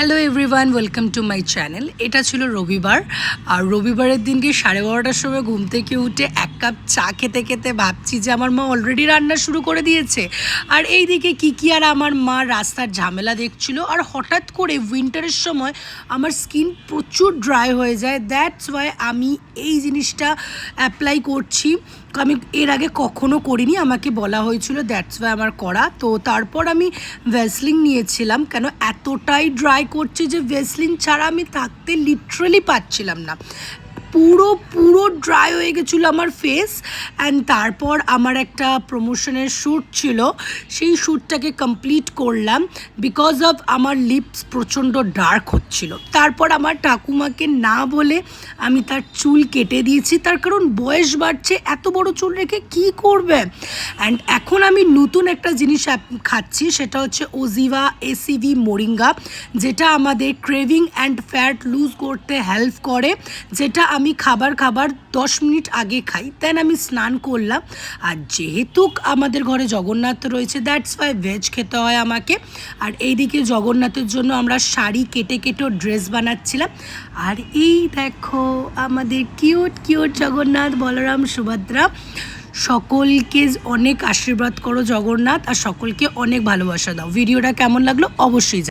Hello everyone, welcome to my channel. এটা ছিল রবিবার, আর রবিবারের দিনকে 12:30টার সময় ঘুম থেকে উঠে এক কাপ চা খেতে খেতে ভাবছি যে আমার মা অলরেডি রান্না শুরু করে দিয়েছে। আর এই দিকে কিকি আর আমার মা রাস্তার ঝামেলা দেখছিল। আর হঠাৎ করে উইন্টারের সময় আমার স্কিন প্রচুর ড্রাই হয়ে যায়, দ্যাটস ওয়াই আমি এই জিনিসটা অ্যাপ্লাই করছি। আমি এর আগে কখনো করিনি, আমাকে বলা হয়েছিল, দ্যাটস ওয়াই আমার করা। তো তারপর আমি ভ্যাসলিন নিয়েছিলাম, কেন এতটাই ড্রাই করছে যে ভ্যাসলিন ছাড়া আমি থাকতে লিটারালি পারছিলাম না। পুরো ড্রাই হয়ে গেছিলো আমার ফেস। অ্যান্ড তারপর আমার একটা প্রমোশনের শ্যুট ছিল, সেই শ্যুটটাকে কমপ্লিট করলাম বিকজ অফ আমার লিপস প্রচণ্ড ডার্ক হচ্ছিল। তারপর আমার ঠাকুমাকে না বলে আমি তার চুল কেটে দিয়েছি, তার কারণ বয়স বাড়ছে, এত বড় চুল রেখে কী করবে। অ্যান্ড এখন আমি নতুন একটা জিনিস খাচ্ছি, সেটা হচ্ছে ওজিভা এসিভি মোরিঙ্গা, যেটা আমাদের ক্রেভিং অ্যান্ড ফ্যাট লুজ করতে হেল্প করে, যেটা আমি খাবার 10 মিনিট আগে খাই। দেন আমি স্নান করলাম। আর যেহেতু আমাদের ঘরে জগন্নাথ রয়েছে, দ্যাটস ওয়াই ভেজ খেতে হয় আমাকে। আর এইদিকে জগন্নাথের জন্য আমরা শাড়ি কেটে ড্রেস বানাচ্ছিলাম। আর এই দেখো আমাদের কিউট জগন্নাথ, বলরাম, সুভদ্রা। সকলকে অনেক আশীর্বাদ করো জগন্নাথ, আর সকলকে অনেক ভালোবাসা দাও। ভিডিওটা কেমন লাগলো অবশ্যই